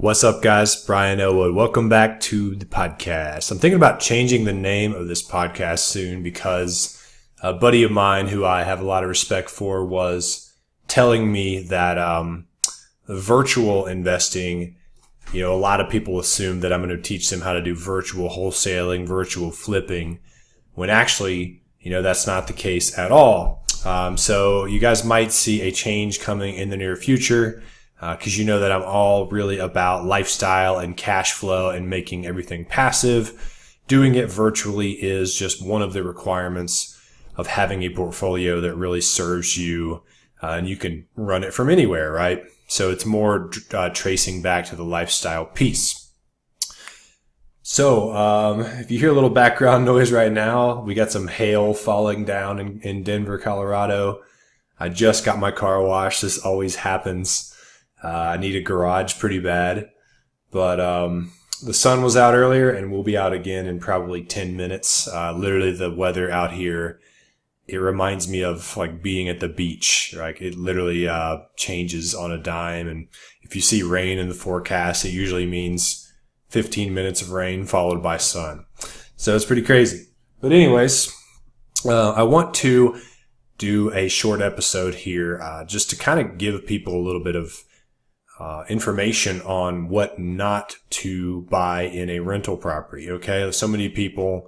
What's up, guys? Brian Ellwood. Welcome back to the podcast. I'm thinking about changing the name of this podcast soon because a buddy of mine who I have a lot of respect for was telling me that virtual investing, a lot of people assume that I'm going to teach them how to do virtual wholesaling, virtual flipping, when actually, that's not the case at all. So you guys might see a change coming in the near future. Because you know that I'm all really about lifestyle and cash flow and making everything passive. Doing it virtually is just one of the requirements of having a portfolio that really serves you, and you can run it from anywhere, right? So it's more tracing back to the lifestyle piece. So if you hear a little background noise right now, we got some hail falling down in Denver, Colorado. I just got my car washed. This always happens. I need a garage pretty bad, but the sun was out earlier and we'll be out again in probably 10 minutes. Literally the weather out here, it reminds me of like being at the beach. Like it literally changes on a dime. And if you see rain in the forecast, it usually means 15 minutes of rain followed by sun. So it's pretty crazy. But anyways, I want to do a short episode here just to kind of give people a little bit of information on what not to buy in a rental property. Okay. So many people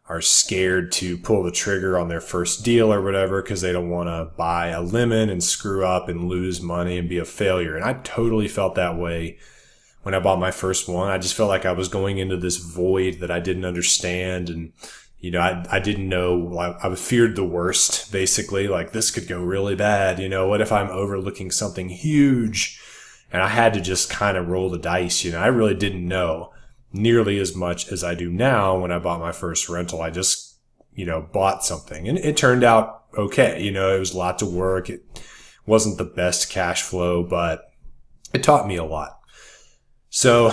are scared to pull the trigger on their first deal or whatever because they don't want to buy a lemon and screw up and lose money and be a failure. And I totally felt that way when I bought my first one. I just felt like I was going into this void that I didn't understand. And, I didn't know, I feared the worst, basically, like this could go really bad. What if I'm overlooking something huge? And I had to just kind of roll the dice. I really didn't know nearly as much as I do now when I bought my first rental. I just, bought something and it turned out okay. It was lots of work. It wasn't the best cash flow, but it taught me a lot. So,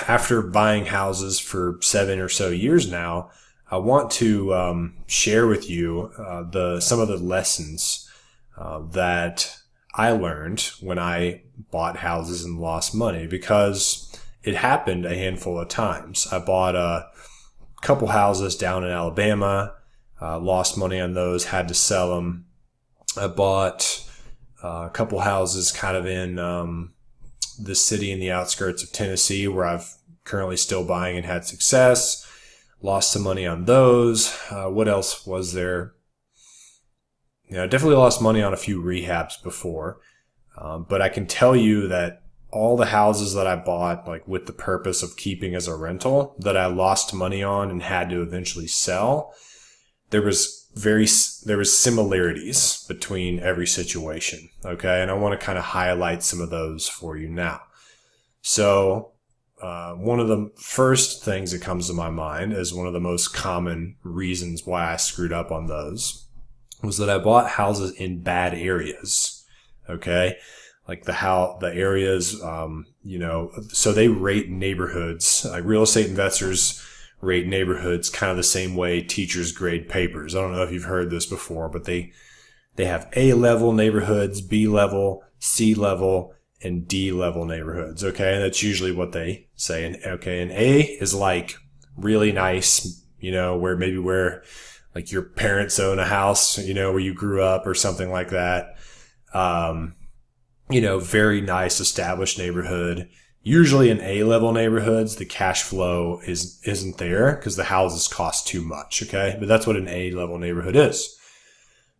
after buying houses for 7 or so years now, I want to share with you some of the lessons that I learned when I bought houses and lost money, because it happened a handful of times. I bought a couple houses down in Alabama, lost money on those, had to sell them. I bought a couple houses kind of in the city in the outskirts of Tennessee where I've currently still buying and had success. Lost some money on those. What else was there? I definitely lost money on a few rehabs before. But I can tell you that all the houses that I bought, like with the purpose of keeping as a rental, that I lost money on and had to eventually sell, there was similarities between every situation. Okay. And I want to kind of highlight some of those for you now. So, one of the first things that comes to my mind as one of the most common reasons why I screwed up on those was that I bought houses in bad areas. Okay. Like the areas, so they rate neighborhoods. Like real estate investors rate neighborhoods kind of the same way teachers grade papers. I don't know if you've heard this before, but they have A-level neighborhoods, B-level, C-level, and D-level neighborhoods. Okay. And that's usually what they say. And A is like really nice, where like your parents own a house, where you grew up or something like that. Very nice established neighborhood. Usually in A-level neighborhoods, the cash flow isn't there because the houses cost too much. Okay. But that's what an A-level neighborhood is.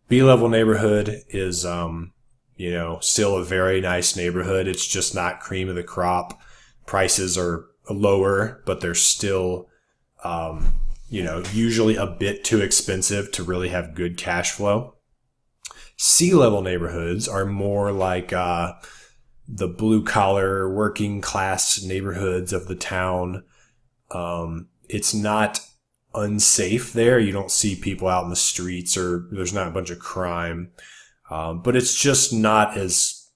B-level neighborhood is, still a very nice neighborhood. It's just not cream of the crop. Prices are lower, but they're still, usually a bit too expensive to really have good cash flow. C-level neighborhoods are more like the blue-collar, working-class neighborhoods of the town. It's not unsafe there. You don't see people out in the streets or there's not a bunch of crime. But it's just not as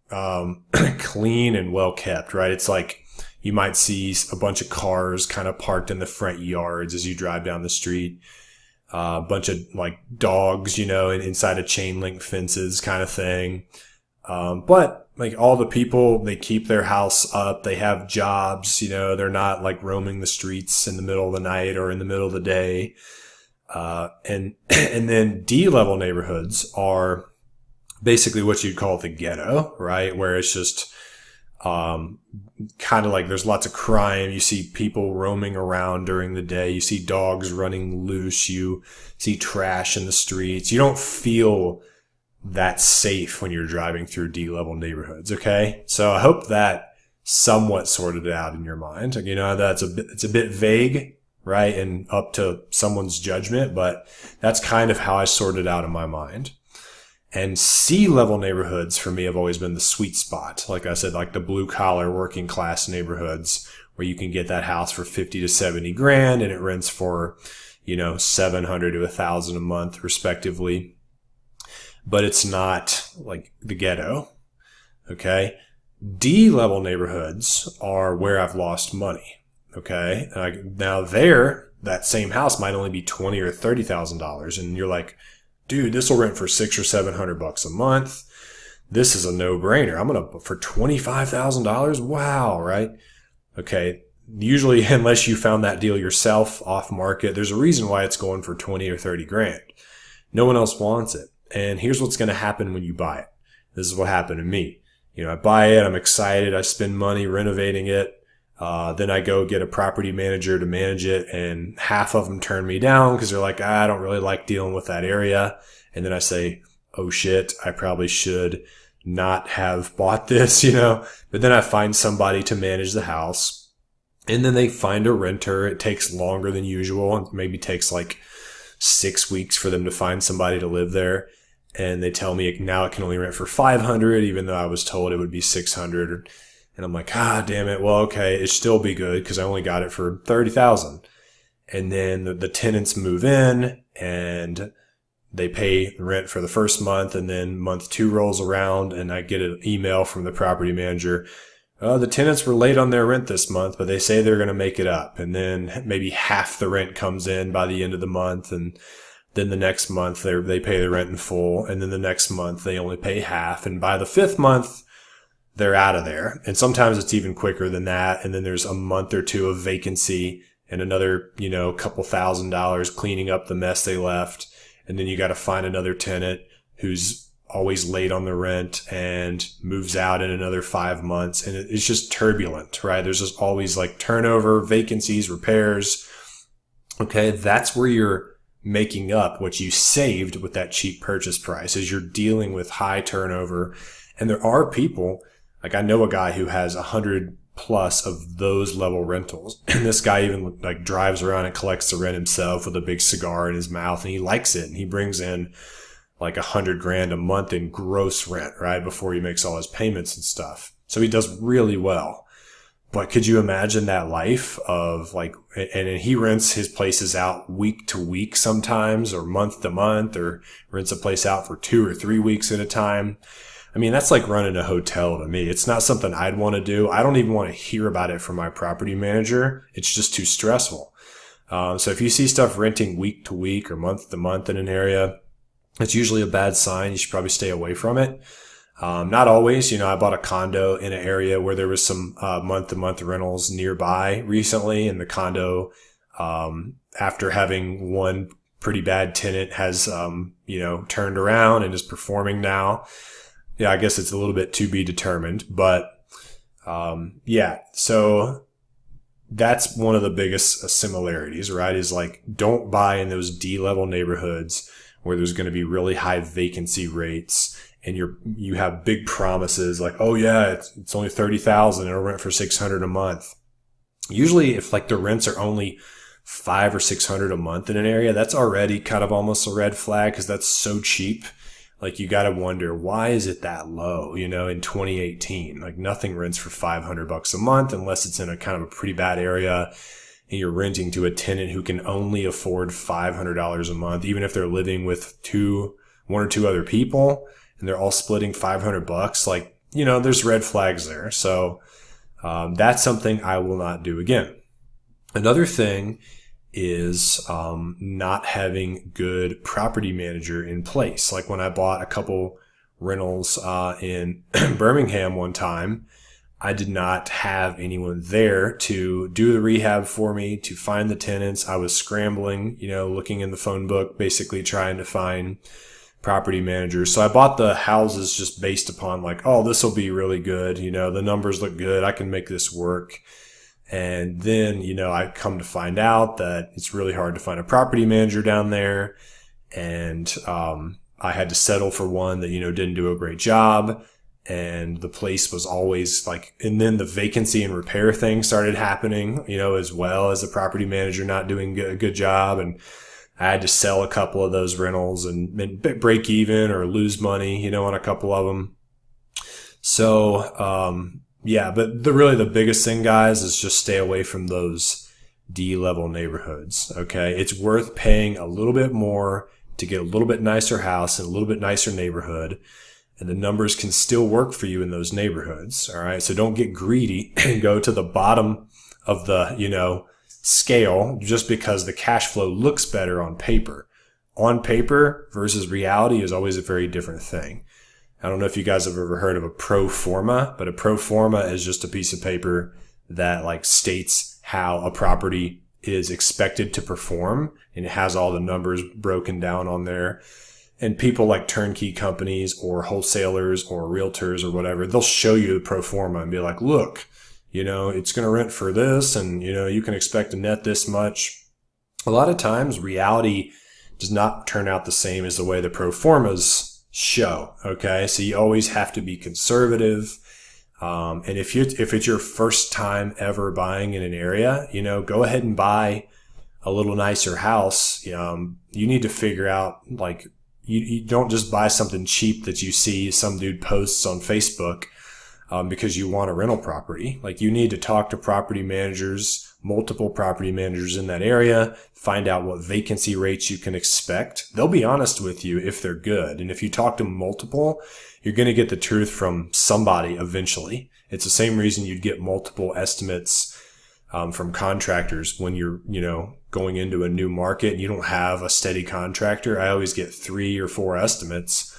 clean and well-kept, right? It's like you might see a bunch of cars kind of parked in the front yards as you drive down the street. A bunch of like dogs, inside of chain link fences kind of thing. But like all the people, they keep their house up, they have jobs, they're not like roaming the streets in the middle of the night or in the middle of the day. And then D level neighborhoods are basically what you'd call the ghetto, right? Where it's just, kind of like there's lots of crime. You see people roaming around during the day. You see dogs running loose. You see trash in the streets. You don't feel that safe when you're driving through D level neighborhoods. Okay. So I hope that somewhat sorted it out in your mind. It's a bit vague, right? And up to someone's judgment, but that's kind of how I sorted out in my mind. And C-level neighborhoods for me have always been the sweet spot. Like I said, like the blue collar working class neighborhoods where you can get that house for 50 to 70 grand and it rents for, 700 to 1,000 a month respectively. But it's not like the ghetto. Okay. D-level neighborhoods are where I've lost money. Okay. Now that same house might only be $20,000 or $30,000. And you're like, dude, this will rent for $600 or $700 a month. This is a no-brainer. I'm going to, for $25,000. Wow. Right. Okay. Usually, unless you found that deal yourself off market, there's a reason why it's going for 20 or 30 grand. No one else wants it. And here's what's going to happen when you buy it. This is what happened to me. I buy it. I'm excited. I spend money renovating it. Then I go get a property manager to manage it, and half of them turn me down because they're like, I don't really like dealing with that area. And then I say, oh shit, I probably should not have bought this, but then I find somebody to manage the house, and then they find a renter. It takes longer than usual, and maybe takes like 6 weeks for them to find somebody to live there. And they tell me now it can only rent for 500, even though I was told it would be 600. And I'm like, damn it. Well, okay, it still be good because I only got it for 30,000. And then the tenants move in and they pay rent for the first month, and then month 2 rolls around and I get an email from the property manager. The tenants were late on their rent this month, but they say they're going to make it up. And then maybe half the rent comes in by the end of the month. And then the next month they pay the rent in full. And then the next month they only pay half. And by the 5th month, they're out of there. And sometimes it's even quicker than that. And then there's a month or 2 of vacancy and another, couple $1,000 cleaning up the mess they left. And then you got to find another tenant who's always late on the rent and moves out in another 5 months. And it's just turbulent, right? There's just always like turnover, vacancies, repairs. Okay. That's where you're making up what you saved with that cheap purchase price, is you're dealing with high turnover. And there are people, like I know a guy who has 100 plus of those level rentals. And this guy even like drives around and collects the rent himself with a big cigar in his mouth, and he likes it. And he brings in like 100 grand a month in gross rent, right? Before he makes all his payments and stuff. So he does really well. But could you imagine that life of like, and he rents his places out week to week sometimes, or month to month, or rents a place out for 2 or 3 weeks at a time. I mean, that's like running a hotel to me. It's not something I'd want to do. I don't even want to hear about it from my property manager. It's just too stressful. So if you see stuff renting week to week or month to month in an area, it's usually a bad sign. You should probably stay away from it. Not always. I bought a condo in an area where there was some month to month rentals nearby recently, and the condo, after having one pretty bad tenant, has turned around and is performing now. Yeah, I guess it's a little bit to be determined, but so that's one of the biggest similarities, right? Is like, don't buy in those D-level neighborhoods where there's going to be really high vacancy rates, and you have big promises like, oh yeah, it's only 30,000, it'll rent for 600 a month. Usually, if like the rents are only 500 or 600 a month in an area, that's already kind of almost a red flag, because that's so cheap. Like, you got to wonder, why is it that low? In 2018, like nothing rents for $500 a month unless it's in a kind of a pretty bad area and you're renting to a tenant who can only afford $500 a month, even if they're living with one or two other people and they're all splitting $500. Like, there's red flags there. So, that's something I will not do again. Another thing is not having good property manager in place. Like when I bought a couple rentals in Birmingham one time. I did not have anyone there to do the rehab for me, to find the tenants. I was scrambling, looking in the phone book, basically trying to find property managers. So I bought the houses just based upon like, oh, this will be really good. The numbers look good. I can make this work. And then, I come to find out that it's really hard to find a property manager down there. And, I had to settle for one that, didn't do a great job. And the place was always like, and then the vacancy and repair thing started happening, as well as the property manager not doing a good job. And I had to sell a couple of those rentals and break even or lose money, on a couple of them. So, yeah, but really the biggest thing, guys, is just stay away from those D-level neighborhoods. Okay. It's worth paying a little bit more to get a little bit nicer house in a little bit nicer neighborhood. And the numbers can still work for you in those neighborhoods. All right. So don't get greedy and go to the bottom of the, scale just because the cash flow looks better on paper. On paper versus reality is always a very different thing. I don't know if you guys have ever heard of a pro forma, but a pro forma is just a piece of paper that like states how a property is expected to perform, and it has all the numbers broken down on there. And people like turnkey companies or wholesalers or realtors or whatever, they'll show you the pro forma and be like, look, it's going to rent for this, and, you can expect to net this much. A lot of times reality does not turn out the same as the way the pro formas show. Okay. So you always have to be conservative. And if it's your first time ever buying in an area, go ahead and buy a little nicer house. You need to figure out, like, you don't just buy something cheap that you see some dude posts on Facebook, because you want a rental property. Like, you need to talk to property managers, multiple property managers in that area, find out what vacancy rates you can expect. They'll be honest with you if they're good. And if you talk to multiple, you're going to get the truth from somebody eventually. It's the same reason you'd get multiple estimates from contractors when you're, going into a new market and you don't have a steady contractor. I always get 3 or 4 estimates.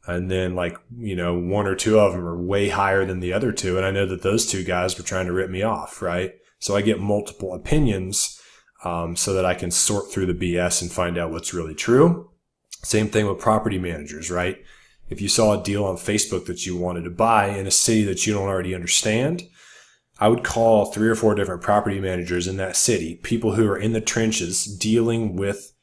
And then 1 or 2 of them are way higher than the other 2. And I know that those 2 guys were trying to rip me off, right? So I get multiple opinions, so that I can sort through the BS and find out what's really true. Same thing with property managers, right? If you saw a deal on Facebook that you wanted to buy in a city that you don't already understand, I would call 3 or 4 different property managers in that city, people who are in the trenches dealing with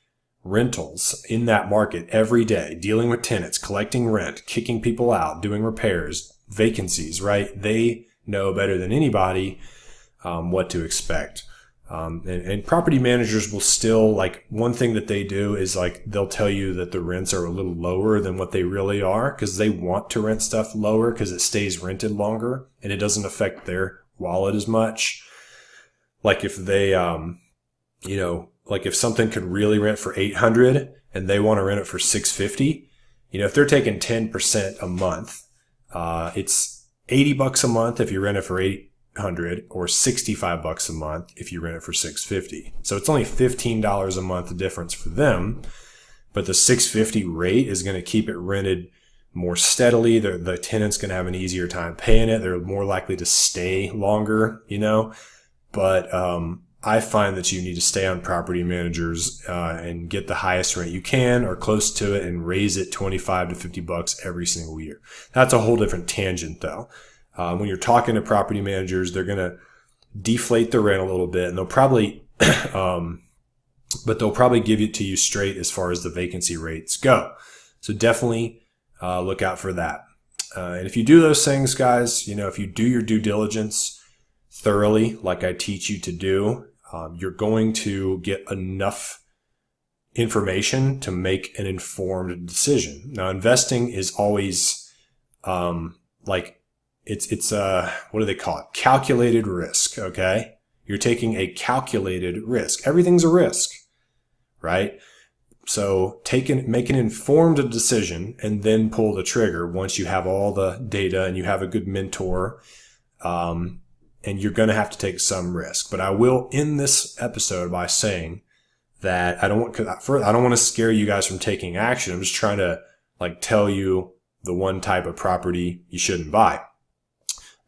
rentals in that market every day, dealing with tenants, collecting rent, kicking people out, doing repairs, vacancies, right? They know better than anybody what to expect. And property managers will still, one thing that they do is they'll tell you that the rents are a little lower than what they really are, because they want to rent stuff lower because it stays rented longer and it doesn't affect their wallet as much. Like if they, if something could really rent for $800 and they want to rent it for $650, if they're taking 10% a month, it's $80 a month if you rent it for $800, or $65 a month if you rent it for $650. So it's only $15 a month difference for them, but the $650 rate is going to keep it rented more steadily. The tenant's going to have an easier time paying it. They're more likely to stay longer, but, I find that you need to stay on property managers, and get the highest rent you can or close to it and raise it $25 to $50 every single year. That's a whole different tangent though. When you're talking to property managers, they're going to deflate the rent a little bit, and they'll probably, but they'll probably give it to you straight as far as the vacancy rates go. So definitely, look out for that. And if you do those things, guys, if you do your due diligence thoroughly, like I teach you to do, you're going to get enough information to make an informed decision. Now, investing is always, it's what do they call it? Calculated risk. Okay. You're taking a calculated risk. Everything's a risk, right? So make an informed decision and then pull the trigger once you have all the data and you have a good mentor. And you're going to have to take some risk. But I will end this episode by saying that I don't want to scare you guys from taking action. I'm just trying to tell you the one type of property you shouldn't buy.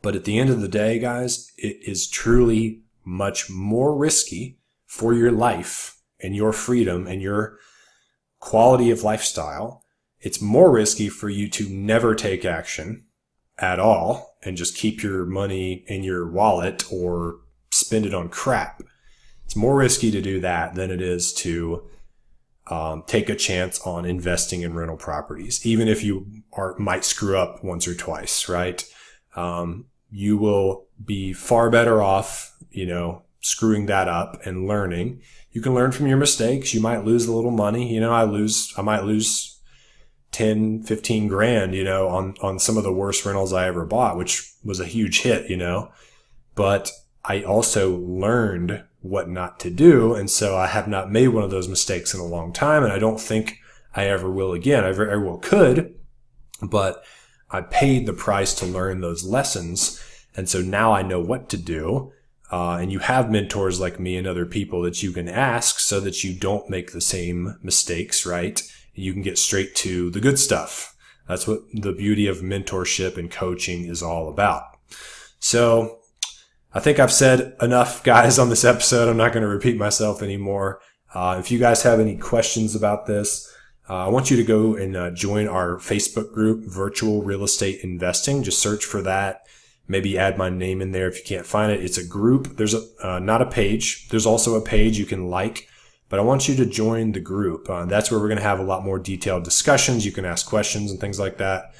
But at the end of the day, guys, it is truly much more risky for your life and your freedom and your quality of lifestyle. It's more risky for you to never take action at all and just keep your money in your wallet or spend it on crap. It's more risky to do that than it is to take a chance on investing in rental properties, even if you might screw up once or twice, right? You will be far better off, screwing that up and learning. You can learn from your mistakes. You might lose a little money. I might lose 10, 15 grand, on some of the worst rentals I ever bought, which was a huge hit, but I also learned what not to do. And so I have not made one of those mistakes in a long time. And I don't think I ever will again. I very well could, but I paid the price to learn those lessons. And so now I know what to do. And you have mentors like me and other people that you can ask so that you don't make the same mistakes, right? You can get straight to the good stuff. That's what the beauty of mentorship and coaching is all about. So I think I've said enough, guys, on this episode. I'm not going to repeat myself anymore. If you guys have any questions about this, I want you to go and join our Facebook group, Virtual Real Estate Investing. Just search for that. Maybe add my name in there if you can't find it. It's a group. There's not a page. There's also a page you can like, but I want you to join the group. That's where we're going to have a lot more detailed discussions. You can ask questions and things like that.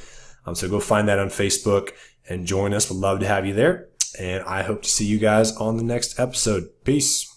So go find that on Facebook and join us. We'd love to have you there. And I hope to see you guys on the next episode. Peace.